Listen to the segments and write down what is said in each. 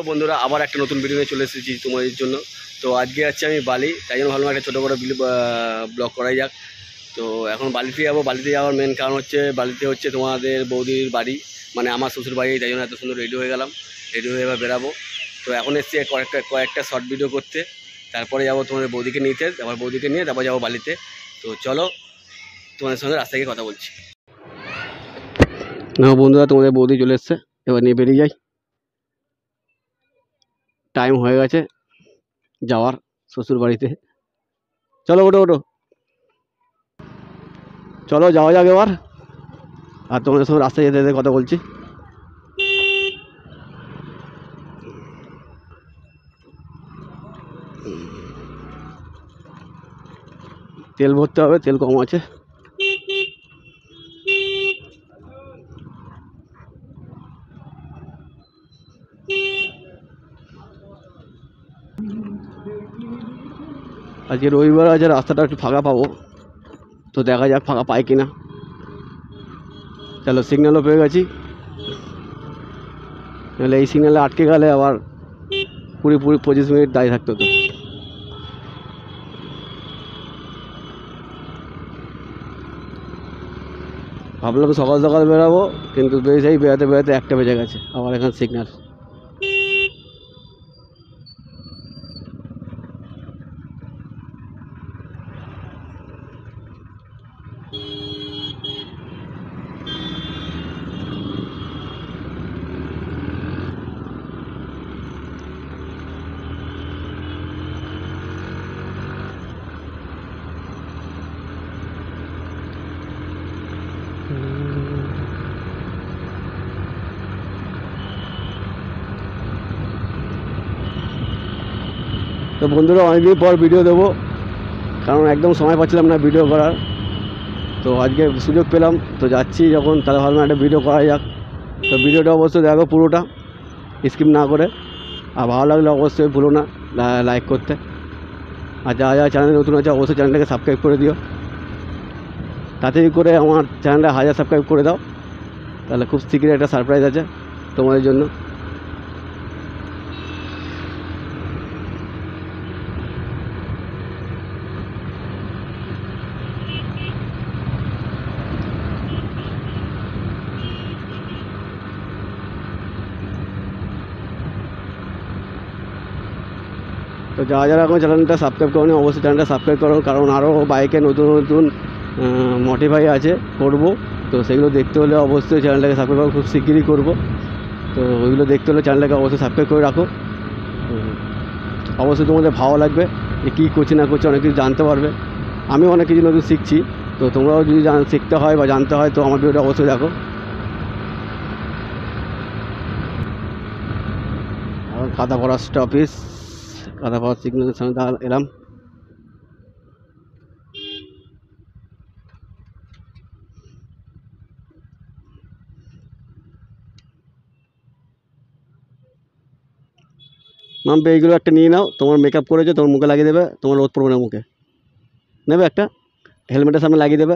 বন্ধুরা, আবার একটা নতুন ভিডিও নিয়ে চলে এসেছি তোমাদের জন্য। তো আজকে যাচ্ছি আমি বালি, তাই জন্য ভাবলাম একটা ছোটো করে ব্লগ করাই যাক। তো এখন বালিতে যাবো। বালিতে যাওয়ার মেন কারণ হচ্ছে, বালিতে হচ্ছে তোমাদের বৌদির বাড়ি, মানে আমার শ্বশুর বাড়ি। তাই জন্য এত সুন্দর রেডি হয়ে গেলাম। রেডি হয়ে এবার বেরাবো। তো এখন এসছি কয়েকটা শর্ট ভিডিও করতে, তারপরে যাবো তোমাদের বৌদিকে নিতে। তারপর বৌদিকে নিয়ে তারপর যাবো বালিতে। তো চলো তোমাদের সঙ্গে রাস্তা গিয়ে কথা বলছি। না বন্ধুরা, তোমাদের বৌদি চলে এসছে, এবার নিয়ে বেরিয়ে যাই। টাইম হয়ে গেছে যাওয়ার শ্বশুর বাড়িতে। চলো ওঠো ওঠো, চলো যাওয়া যাক এবার। আর তোমাদের সঙ্গে রাস্তায় যেতে যেতে কথা বলছি। তেল ভরতে হবে, তেল কম আছে। আজকে রবিবার আছে, রাস্তাটা একটু ফাঁকা পাবো, তো দেখা যাক ফাঁকা পাই কিনা। চলো, সিগন্যালও পেয়ে গেছি, নাহলে এই সিগন্যালে আটকে গেলে আবার 20-25 মিনিট দাঁড়িয়ে থাকতে হতো। ভাবলাম সকাল সকাল বেরাবো, কিন্তু সেই বেড়াতে বেড়াতে 1টা বেজে গেছে। আবার এখানে সিগন্যাল। তো বন্ধুরা, অনেকদিন পর ভিডিও দেবো, কারণ একদম সময় পাচ্ছিলাম না ভিডিও করার। তো আজকে সুযোগ পেলাম, তো যাচ্ছি যখন, তাহলে ভাবলাম একটা ভিডিও করা যাক। তো ভিডিওটা অবশ্যই দেখো পুরোটা, স্কিপ না করে। আর ভালো লাগলে অবশ্যই ভুলো না লাইক করতে। আর যারা যারা চ্যানেলে নতুন আছে অবশ্যই চ্যানেলটাকে সাবস্ক্রাইব করে দিও। তাড়াতাড়ি করে আমার চ্যানেলটা 1000 সাবস্ক্রাইব করে দাও, তাহলে খুব শীঘ্রই একটা সারপ্রাইজ আছে তোমাদের জন্য। তো যারা যারা এখন চ্যানেলটা সাবস্ক্রাইব করো অবশ্যই চ্যানেলটা সাবস্ক্রাইব করো, কারণ আরও বাইকে নতুন নতুন মডিফাই আছে করব। তো সেগুলো দেখতে হলে অবশ্যই চ্যানেলটাকে সাবস্ক্রাইব করো, খুব শিগগিরই করবো। তো ওইগুলো দেখতে হলে চ্যানেলটাকে অবশ্যই সাবস্ক্রাইব করে রাখো। অবশ্যই তোমাদের ভালো লাগবে, যে কী করছি না করছি অনেক কিছু জানতে পারবে। আমি অনেক কিছু নতুন শিখছি, তো তোমরাও যদি শিখতে হয় বা জানতে হয় তো আমার ভিডিওটা অবশ্যই দেখো। কাদাপাড়া স্টপেজ, কাদাপাড়া সিগন্যালের সামনে এলাম। মাম এইগুলো একটা নিয়ে নাও, তোমার মেকআপ করেছো, তোমার মুখে লাগিয়ে দেবে, তোমার রোদ পড়বে না মুখে। নেবে একটা, হেলমেটের সামনে লাগিয়ে দেবে।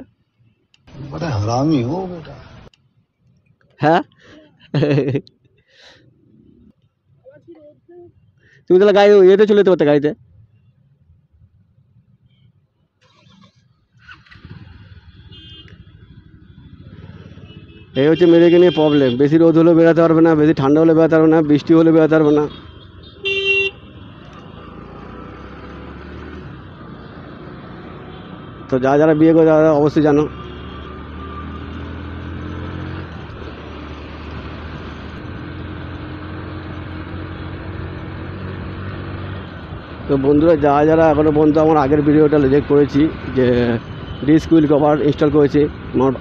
হ্যাঁ তুমি তাহলে গাড়ি ইয়েতে চলে যেতে পারতে, গাড়িতে। এই হচ্ছে মেয়েদেরকে নিয়ে প্রবলেম, বেশি রোদ হলেও বেরোতে পারবে না, বেশি ঠান্ডা হলে বেরোতে পারবে না, বৃষ্টি হলে বেরোতে পারবে না। তো যারা যারা বিয়ে করে তারা অবশ্যই জানো। তো বন্ধুরা, যারা যারা এখনও পর্যন্ত আমার আগের ভিডিওটা রিজেক্ট করেছি, যে ডিস্ক হুইল কভার ইনস্টল করেছি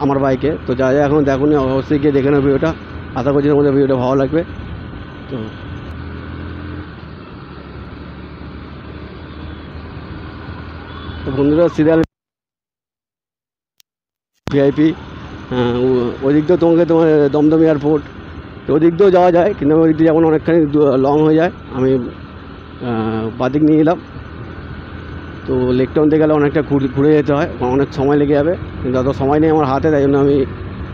আমার বাইকে, তো যারা যারা এখন দেখোনি অবশ্যই গিয়ে দেখে নেবো ভিডিওটা। আশা করছি তোমাদের ভিডিওটা ভালো লাগবে। তো বন্ধুরা, সিরিয়াল ভিআইপি, ওদিক দিয়েও তোমার দমদম এয়ারপোর্ট, তো ওদিক দিয়েও যাওয়া যায়, কিন্তু ওই দিক দিয়ে যেমন অনেকখানি লং হয়ে যায়, আমি বাদিক নিয়ে এলাম। তো লেকটাউন থেকে গেলে অনেকটা ঘুরে যেতে হয়, অনেক সময় লেগে যাবে, কিন্তু অত সময় নেই আমার হাতে, তাই জন্য আমি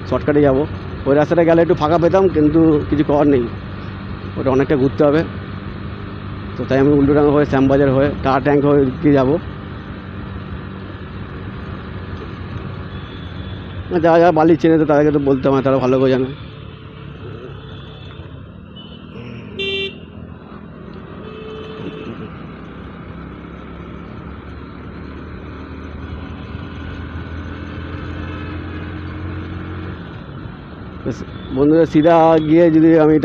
শর্টকাটে যাব। ওই রাস্তাটা গেলে একটু ফাঁকা পেতাম, কিন্তু কিছু করার নেই, ওটা অনেকটা ঘুরতে হবে। তো তাই আমি উল্টোডাঙ্গা হয়ে শ্যামবাজার হয়ে টাওয়ার ট্যাঙ্ক হয়ে দিয়ে যাবো। যারা যারা বালি চেনে তো তাদেরকে তো বলতে হবে, তারা ভালো করে জানে। বন্ধুরা সিধা গিয়ে যদি আমি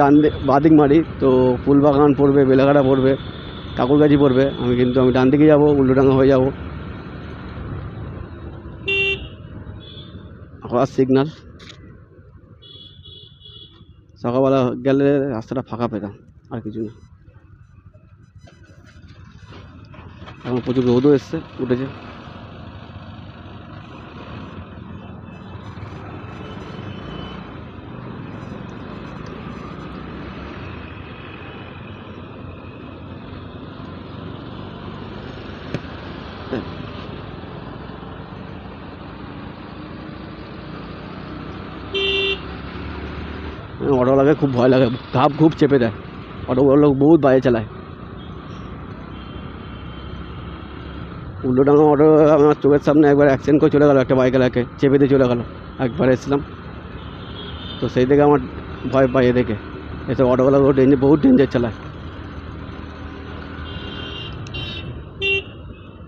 বাঁদিক মারি তো ফুলবাগান পড়বে, বেলাঘাটা পড়বে, কাকুরগাছি পড়বে। আমি ডান দিকে যাবো, উল্টোডাঙ্গা হয়ে যাবো। আবার সিগনাল, সকালবেলা গেলে রাস্তাটা ফাঁকা পেতাম, আর কিছু না। এখন প্রচুর রোদও উঠেছে। অটোওয়ালাকে খুব ভয় লাগে, ঘাপ খুব চেপে দেয়। অটোওয়ালা বহুত বাজে চালায়। উল্টোডাঙ্গা অটো আমার চোখের সামনে একবার অ্যাক্সিডেন্ট করে চলে গেল, একটা বাইকারকে চেপে দিয়ে চলে গেল। একবার এসেছিলাম তো সেই থেকে আমার ভয় পাই দেখে। এসব অটোওয়ালা বহুত ডেঞ্জার চালায়।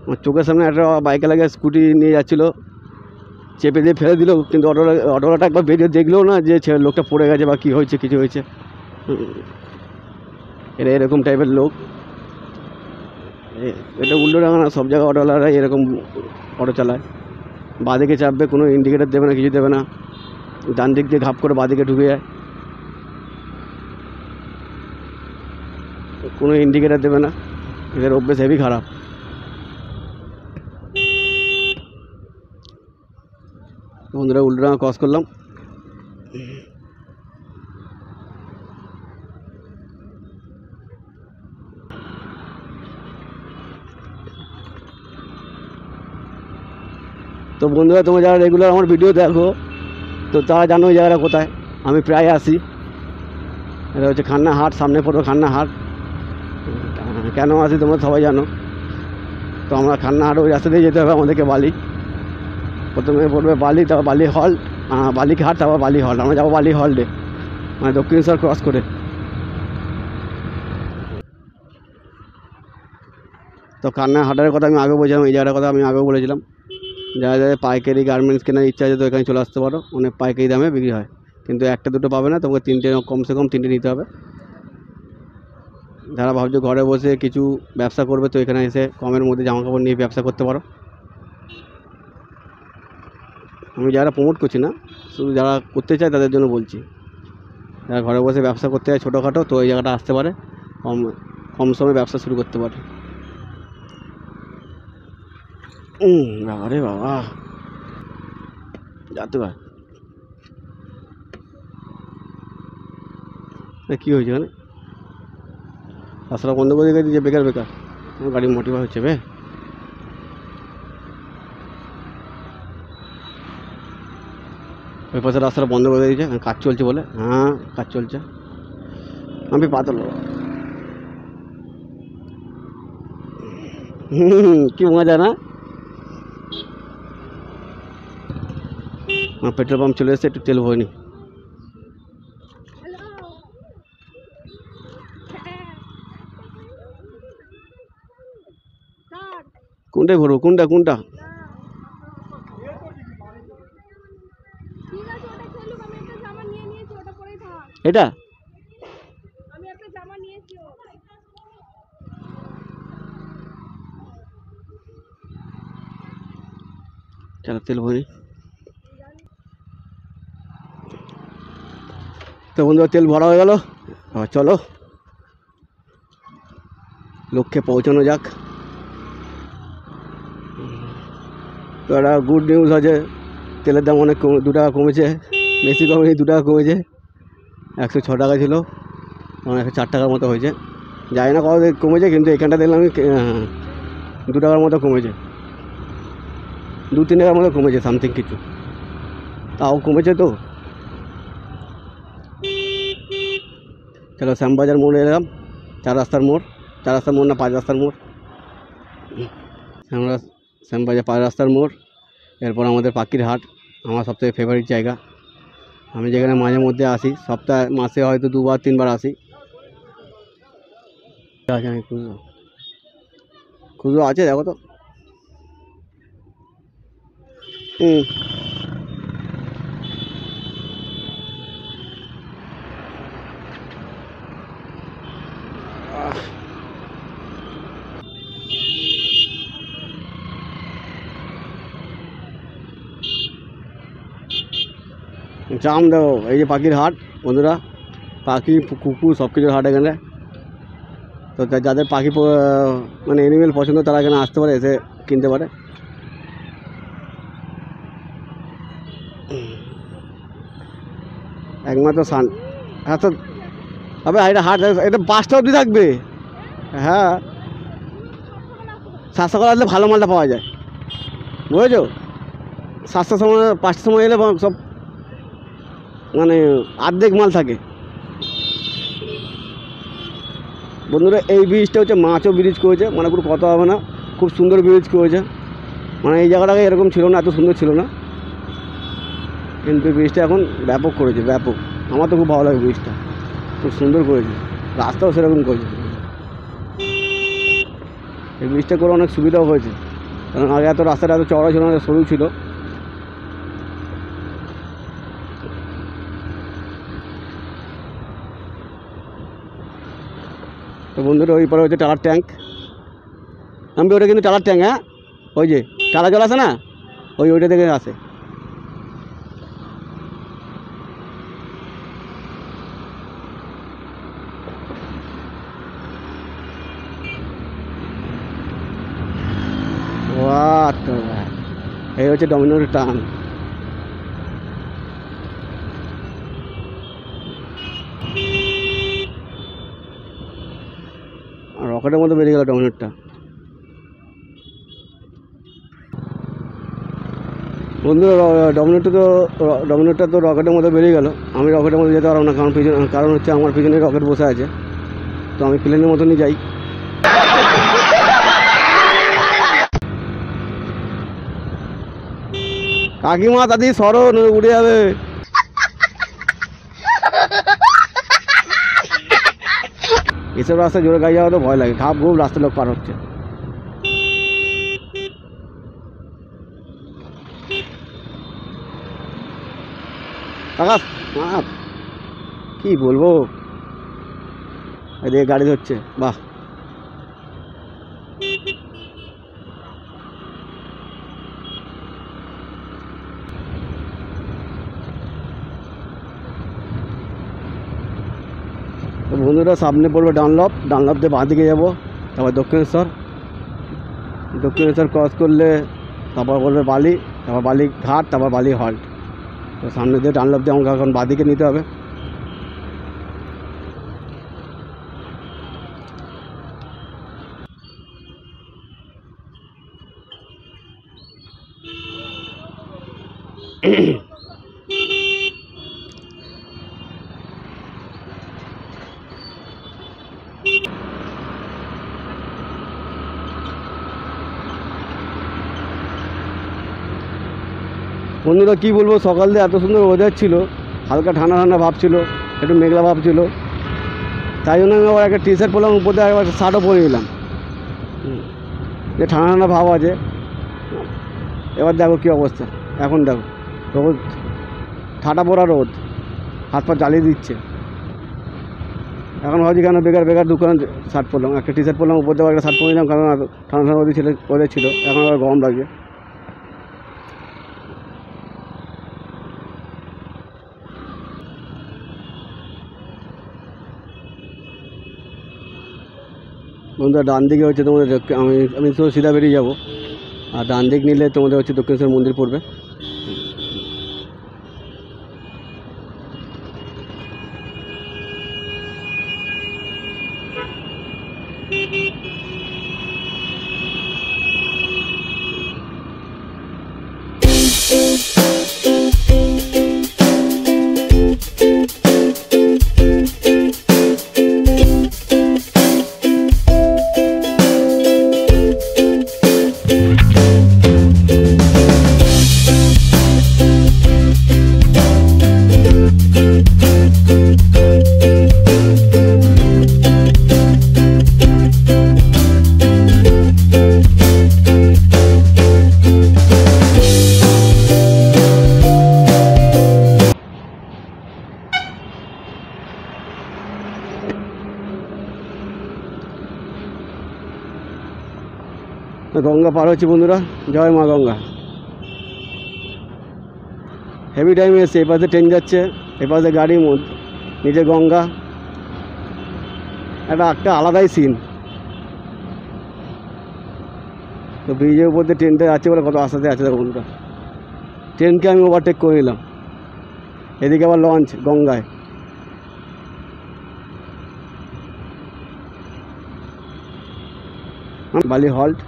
আমার চোখের সামনে একটা বাইকারকে স্কুটি নিয়ে যাচ্ছিলো, চেপে দিয়ে ফেলে দিল, কিন্তু অটোওয়ালাটা একবার বেরিয়ে দেখলেও না যে লোকটা পড়ে গেছে বা কী হয়েছে, কিছু হয়েছে। এটা এরকম টাইপের লোক। এটা উল্টোডাঙ্গা না, সব জায়গায় অটোওয়ালারা এরকম অটো চালায়। বাঁদিকে চাপবে, কোনো ইন্ডিকেটার দেবে না, কিছু দেবে না, ডান দিক দিয়ে ঘাপ করে বাঁদিকে ঢুকে যায়, কোনো ইন্ডিকেটার দেবে না। এদের অভ্যেস হেভি খারাপ। বন্ধুরা উল্টোডাঙ্গা ক্রস করলাম। তো বন্ধুরা তোমরা যারা রেগুলার আমার ভিডিও দেখো তো তারা জানো এই জায়গাটা কোথায় আমি প্রায় আসি। এটা হচ্ছে খান্না হাট, সামনে পড়বে খান্না হাট। কেন আসি তোমরা সবাই জানো। তো আমরা খান্না হাট ওই রাস্তা দিয়ে যেতে হবে আমাদেরকে। বালি প্রথমে পড়বে বালি, তারপর বালি হল, বালি ঘাট, তারপর বালি হল। আমরা যাবো বালি হল ডে, মানে দক্ষিণেশ্বর ক্রস করে। তো খান্না হাটের কথা আমি আগেও বলেছিলাম, এই জায়গাটার কথা আমি আগেও বলেছিলাম। যারা যারা পাইকারি গার্মেন্টস কেনার ইচ্ছা আছে তো এখানে চলে আসতে পারো। অনেক পাইকারি দামে বিক্রি হয়, কিন্তু একটা দুটো পাবে না, তোমাকে তিনটে, কমসে কম তিনটে নিতে হবে। যারা ভাবছো ঘরে বসে কিছু ব্যবসা করবে তো এখানে এসে কমের মধ্যে জামাকাপড় নিয়ে ব্যবসা করতে পারো। আমি যারা প্রমোট করছি না, শুধু যারা করতে চায় তাদের জন্য বলছি। যারা ঘরে বসে ব্যবসা করতে চায় ছোটোখাটো, তো এই জায়গাটা আসতে পারে, কম সময়ে ব্যবসা শুরু করতে পারে। বাবা রে বাবা, যাতে পারে কী হয়েছে এখানে? রাস্তাটা বন্ধ করে দিয়ে দিয়েছে, বেকার গাড়ি মোটিভা হচ্ছে বে। ওই পাশে রাস্তাটা বন্ধ করে দিয়েছে, কাজ চলছে বলে। হ্যাঁ কাজ চলছে। আমি পাতল কি মজা না। পেট্রোল পাম্প চলে এসেছে, একটু তেল ভরিনি। কোনটাই ভরবো? কোনটা এটা? চলো তেল ভরি। তো বন্ধুরা তেল ভরা হয়ে গেল, চলো লক্ষ্যে পৌঁছানো যাক। তো একটা গুড নিউজ আছে, তেলের দাম অনেক 2 টাকা কমেছে, বেশি কমেনি, 2 টাকা কমেছে। 106 টাকা ছিল, তখন 104 টাকার মতো হয়েছে। জানি না কত কমেছে, কিন্তু এখানটা দেখলাম 2 টাকার মতো কমেছে, 2-3 টাকার মতো কমেছে সামথিং কিছু, তাও কমেছে। তো চলো শ্যামবাজার মোড়ে এলাম, 4 রাস্তার মোড়। 4 রাস্তার মোড় না 5 রাস্তার মোড়, আমরা শ্যামবাজার 5 রাস্তার মোড়। এরপর আমাদের পাখির হাট, আমার সবথেকে ফেভারিট জায়গা। আমি যেখানে মাঝে মধ্যে আসি, মাসে হয়তো 2বার 3বার আসি। খুচরো আছে, দেখো তো। জাম দেখো, এই যে পাখির হাট বন্ধুরা, পাখি কুকুর সব কিছুর হাট এখানে। তো যাদের পাখি মানে অ্যানিমেল পছন্দ তারা এখানে আসতে পারে, এসে কিনতে পারে। একমাত্র হ্যাঁ তো তবে এটা হাট, এটা 5টা অবধি থাকবে। হ্যাঁ, 7 সকাল আসলে ভালো মালটা পাওয়া যায়, বুঝেছো। 7টার সময় 5টার সময় এলে সব মানে অর্ধেক মাল থাকে। বন্ধুরা এই ব্রিজটা হচ্ছে মাছও ব্রিজ করেছে, মানে কোনো কথা হবে না, খুব সুন্দর ব্রিজ করেছে। মানে এই জায়গাটাকে এরকম ছিল না, এত সুন্দর ছিল না, কিন্তু ব্রিজটা এখন ব্যাপক করেছে, ব্যাপক। আমার তো খুব ভালো লাগে ব্রিজটা, খুব সুন্দর করেছে, রাস্তাও সেরকম করেছে। এই ব্রিজটা করে অনেক সুবিধাও হয়েছে, কারণ আগে এত রাস্তাটা এত চওড়া ছিল না, সরু ছিল। তো বন্ধুরা ওই পরে হচ্ছে টালার ট্যাঙ্ক, আমি ওটা কিন্তু টালার ট্যাঙ্ক। হ্যাঁ, ওই যে টালা জল আসে না, ওইটা থেকে আসে। এই হচ্ছে ডমিনোর টান। রকেটের মধ্যে বেরিয়ে গেল ডমিনোরটা। বন্ধুরা ডমিনোরটা তো রকেটের মধ্যে বেরিয়ে গেল। আমি রকেটের মধ্যে যেতে পারবো না, কারণ হচ্ছে আমার পিছনে রকেট বসে আছে, তো আমি প্লেনের মতনই যাই। কাকিমা দাদি সরো, উড়ে যাবে। এসব রাস্তায় জোরে গাড়ি যাওয়া তো ভয় লাগে, ঘাপ ঘুপ রাস্তার লোক পার হচ্ছে। কাকা কি বলবো, এদিকে গাড়ি ধরছে, বাহ। তো বন্ধুরা সামনে পড়বে ডানলপ দিয়ে বাঁ দিকে যাবো, তারপর দক্ষিণেশ্বর ক্রস করলে তারপর বলবে বালি, তারপর বালি ঘাট, তারপর বালি হল্ট। তো সামনে দিয়ে ডানলপ দিয়ে আমাকে এখন বাঁ দিকে নিতে হবে। বন্ধুরা কী বলবো, সকাল দিয়ে এত সুন্দর ওয়েদার ছিল, হালকা ঠান্ডা ঠান্ডা ভাব ছিল, একটু মেঘলা ভাব ছিল, তাই জন্য আমি আবার একটা টি শার্ট পরলাম, উপর দিয়ে একটা শার্টও পরে নিলাম, যে ঠান্ডা ঠান্ডা ভাব আছে। এবার দেখো কী অবস্থা, এখন দেখো রোদ, ঠাটা পড়া রোদ, হাত পা জ্বালিয়ে দিচ্ছে। এখন ভাবছি কেন বেকার দোকানে শার্ট পরলাম, একটা টি শার্ট পরলাম, উপর দিয়ে একটা শার্ট পরে নিলাম, কারণ ঠান্ডা ঠান্ডা ওদের ছিল, এখন আবার গরম লাগছে। বন্ধুরা ডান দিকে হচ্ছে তোমাদের, আমি তো সিধা বেরিয়ে যাবো, আর ডান দিক নিলে তোমাদের হচ্ছে দক্ষিণেশ্বর মন্দির পড়বে। গঙ্গা পার হচ্ছে বন্ধুরা, জয় মা গঙ্গা। হেভি টাইম এসছে, এপাশে ট্রেন যাচ্ছে, এপাশে গাড়ি, নিচে গঙ্গা, একটা আলাদাই সিন। তো ব্রিজের উপর দিয়ে ট্রেনটা যাচ্ছে বলে কত আস্তে আছে দেখো বন্ধুরা। ট্রেনকে আমি ওভারটেক করে নিলাম, এদিকে আবার লঞ্চ গঙ্গায়। বালি হল্ট।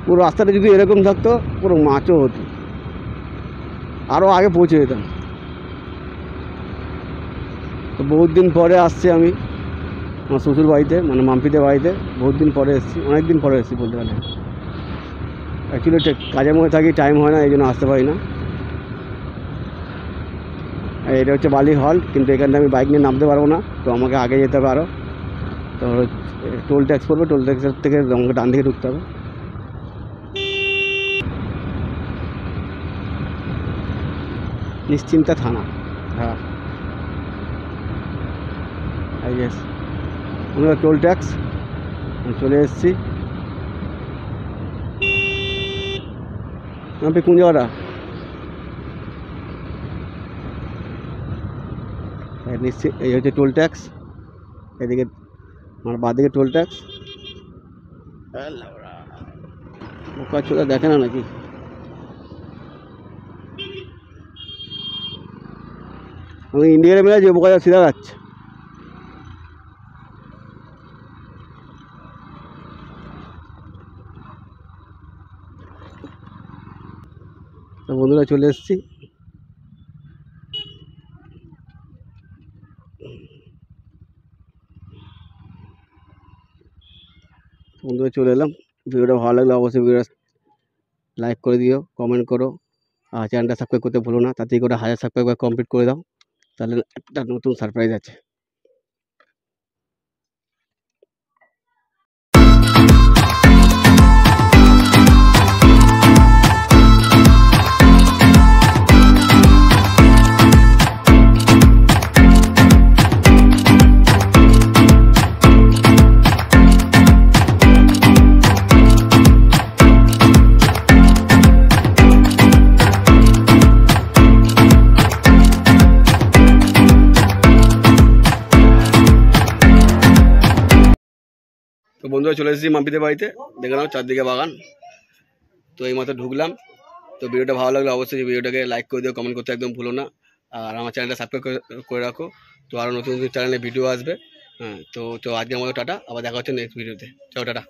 পুরো রাস্তাটা যদি এরকম থাকতো পুরো মাছও হতো, আরও আগে পৌঁছে যেতাম। তো বহুত দিন পরে আসছি আমি আমার শ্বশুর বাড়িতে, মানে মাম্পিদের বাড়িতে। বহুত দিন পরে এসেছি, অনেক দিন পরে এসেছি বলতে গেলে। অ্যাকচুয়ালি কাজের মধ্যে থাকি, টাইম হয় না, এই জন্য আসতে পারি না। এটা হচ্ছে বালি হল্ট, কিন্তু এখানে আমি বাইক নিয়ে নামতে পারবো না, তো আমাকে আগে যেতে হবে আরও। তো টোল ট্যাক্স করবো, টোল ট্যাক্সের থেকে আমাকে ডান দিকে ঢুকতে হবে। নিশ্চিন্তা থানা, হ্যাঁ ইয়েস। আমরা টোল ট্যাক্স চলে এসেছি। আপনি কোন জায়গাটা? নিশ্চিত এই হচ্ছে টোল ট্যাক্স, এদিকে আমার বাঁদিকে টোল ট্যাক্স। বোকা চোদা দেখে না নাকি? আমি ইন্ডিয়ার মেলা যে বোকা সিধা যাচ্ছে। তো বন্ধুরা চলে এসেছি। বন্ধুরা চলে এলাম। ভিডিওটা ভালো লাগলে অবশ্যই ভিডিওটা লাইক করে দিও, কমেন্ট করো, আর চ্যানেলটা সাবস্ক্রাইব করতে ভুলো না। তাতেই করে 1000 সাবস্ক্রাইবার কমপ্লিট করে দাও, তাহলে একটা নতুন সারপ্রাইজ আছে। তো বন্ধুরা চলে এসেছি মাম্পিদের বাড়িতে, দেখে নাও চারদিকে বাগান। তো এই মাত্র ঢুকলাম। তো ভিডিওটা ভালো লাগলে অবশ্যই ভিডিওটাকে লাইক করে দিও, কমেন্ট করতে একদম ভুলো না। আর আমার চ্যানেলটা সাবস্ক্রাইব করে রাখো, তো আরও নতুন নতুন চ্যানেলে ভিডিও আসবে। হ্যাঁ, তো আজকের মতো টাটা, আবার দেখা হচ্ছে নেক্সট ভিডিওতে। চলো টাটা।